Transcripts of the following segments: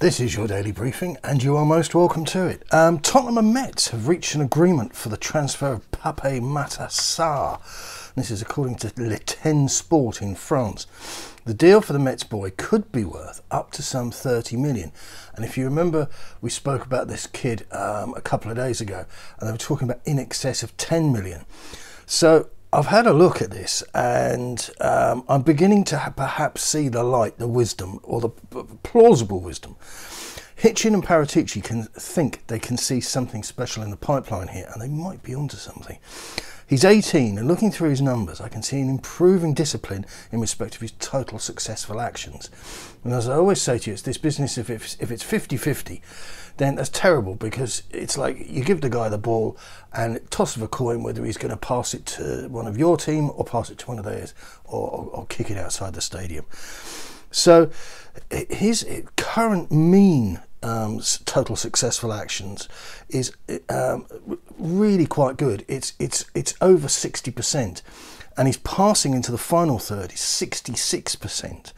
This is your daily briefing, and you are most welcome to it. Tottenham and Metz have reached an agreement for the transfer of Pape Matar Sarr. This is according to Le 10 Sport in France. The deal for the Metz boy could be worth up to some 30 million. And if you remember, we spoke about this kid a couple of days ago, and they were talking about in excess of 10 million. So I've had a look at this, and I'm beginning to perhaps see the light, the wisdom, or the plausible wisdom. Hitchen and Paratici think they can see something special in the pipeline here, and they might be onto something. He's 18, and looking through his numbers, I can see an improving discipline in respect of his total successful actions. And as I always say to you, it's this business, if it's 50-50, then that's terrible, because it's like you give the guy the ball and toss of a coin whether he's going to pass it to one of your team or pass it to one of theirs, or kick it outside the stadium. So his current mean total successful actions is really quite good. It's over 60%, and his passing into the final third is 66%,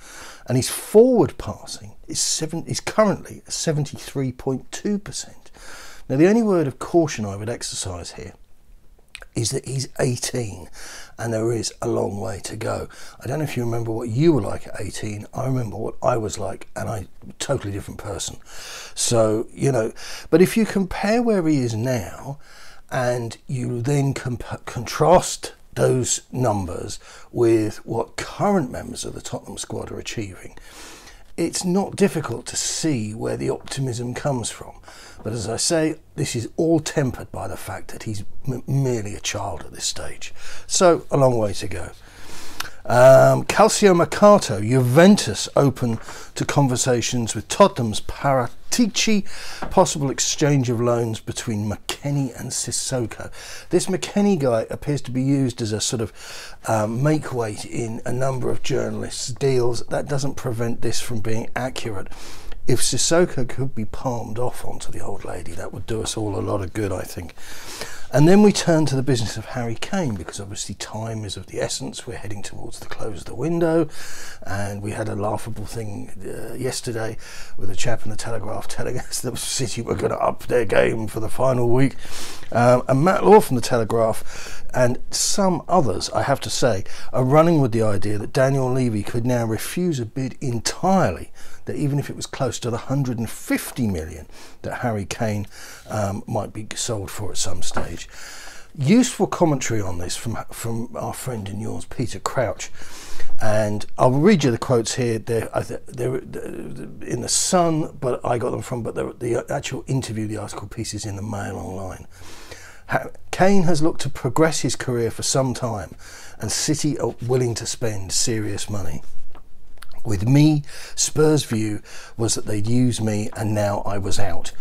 and his forward passing is currently 73.2%. Now, the only word of caution I would exercise here is that he's 18 and there is a long way to go. I don't know if you remember what you were like at 18. I remember what I was like, and I'm a totally different person. So, you know, but if you compare where he is now and you then contrast those numbers with what current members of the Tottenham squad are achieving, it's not difficult to see where the optimism comes from. But as I say, this is all tempered by the fact that he's merely a child at this stage. So, a long way to go. Calcio Mercato, Juventus open to conversations with Tottenham's Paratici, possible exchange of loans between McKennie and Sissoko. This McKennie guy appears to be used as a sort of make-weight in a number of journalists' deals. That doesn't prevent this from being accurate. If Sissoko could be palmed off onto the old lady, that would do us all a lot of good, I think. And then we turn to the business of Harry Kane, because obviously time is of the essence. We're heading towards the close of the window, and we had a laughable thing yesterday with a chap in the Telegraph telling us that City were going to up their game for the final week. And Matt Law from the Telegraph and some others, I have to say, are running with the idea that Daniel Levy could now refuse a bid entirely, that even if it was close to the 150 million that Harry Kane might be sold for at some stage. Useful commentary on this from our friend and yours, Peter Crouch, and I'll read you the quotes here. They're in the Sun, but I got them from, but the actual interview, the article piece, is in the Mail Online. Kane has looked to progress his career for some time, and City are willing to spend serious money. With me, Spurs' view was that they'd use me and now I was out.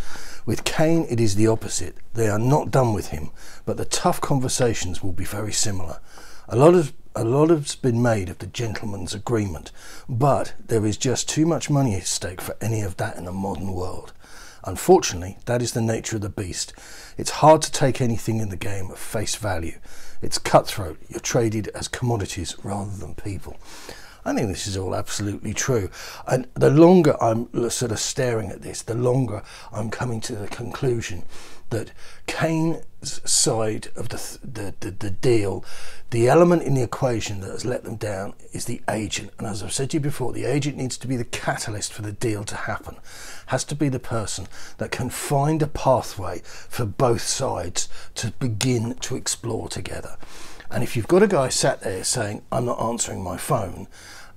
With Kane, it is the opposite. They are not done with him, but the tough conversations will be very similar. A lot has been made of the gentleman's agreement, but there is just too much money at stake for any of that in a modern world. Unfortunately, that is the nature of the beast. It's hard to take anything in the game at face value. It's cutthroat. You're traded as commodities rather than people. I think this is all absolutely true, and the longer I'm sort of staring at this, the longer I'm coming to the conclusion that Kane's side of the deal, the element in the equation that has let them down, is the agent. And as I've said to you before, the agent needs to be the catalyst for the deal to happen, has to be the person that can find a pathway for both sides to begin to explore together. And if you've got a guy sat there saying, I'm not answering my phone,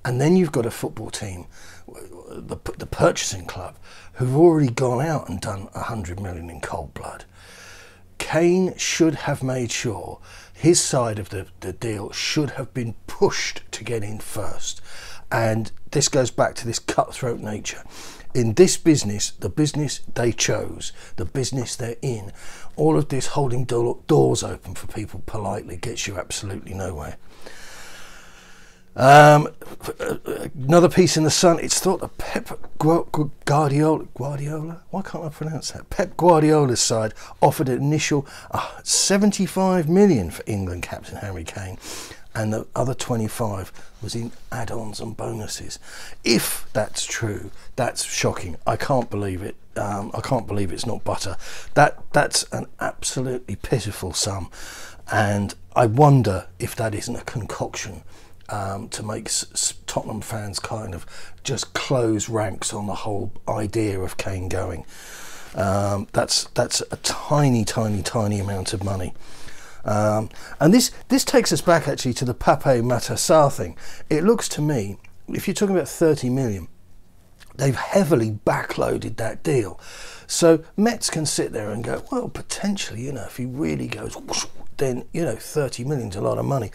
and then you've got a football team, the purchasing club, who've already gone out and done 100 million in cold blood, Kane should have made sure his side of the deal should have been pushed to get in first. And this goes back to this cutthroat nature. In this business, the business they chose, the business they're in, all of this holding doors open for people politely gets you absolutely nowhere. Another piece in the Sun. It's thought that Pep Guardiola, why can't I pronounce that? Pep Guardiola's side offered an initial 75 million for England captain Harry Kane, and the other 25 was in add-ons and bonuses. If that's true, that's shocking. I can't believe it. I can't believe it's not butter. That's an absolutely pitiful sum, and I wonder if that isn't a concoction to make Tottenham fans kind of just close ranks on the whole idea of Kane going. That's a tiny amount of money. And this takes us back actually to the Pape Matar Sarr thing. It looks to me, if you're talking about 30 million, they've heavily backloaded that deal. So Mets can sit there and go, well, potentially, you know, if he really goes, whoosh, then, you know, 30 million is a lot of money.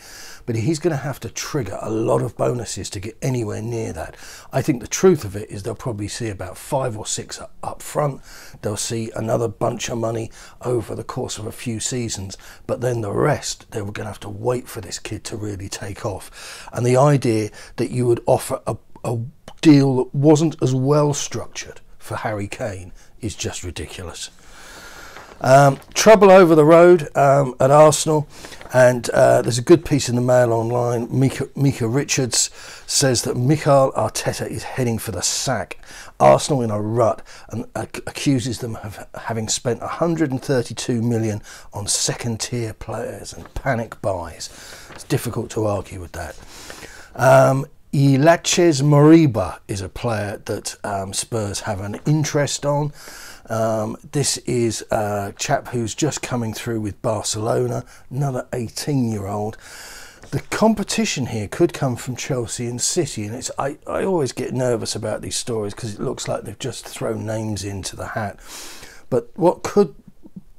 But he's going to have to trigger a lot of bonuses to get anywhere near that. I think the truth of it is they'll probably see about 5 or 6 up front. They'll see another bunch of money over the course of a few seasons. But then the rest, they were going to have to wait for this kid to really take off. And the idea that you would offer a deal that wasn't as well structured for Harry Kane is just ridiculous. Trouble over the road at Arsenal, and there's a good piece in the Mail online. Mika Richards says that Mikel Arteta is heading for the sack. Arsenal in a rut, and accuses them of having spent 132 million on second-tier players and panic buys. It's difficult to argue with that. Ilaches Moriba is a player that Spurs have an interest on. This is a chap who's just coming through with Barcelona, another 18-year-old. The competition here could come from Chelsea and City, and I always get nervous about these stories because it looks like they've just thrown names into the hat. But what could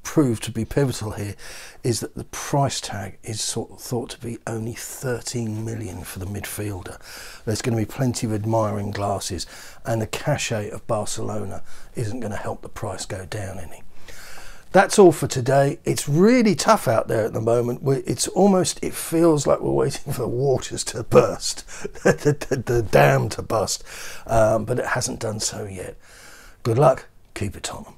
prove to be pivotal here is that the price tag is thought to be only 13 million for the midfielder. There's going to be plenty of admiring glasses, and the cachet of Barcelona isn't going to help the price go down any. That's all for today. It's really tough out there at the moment. It feels like we're waiting for the waters to burst, the dam to bust, but it hasn't done so yet. Good luck. Keep it Tottenham.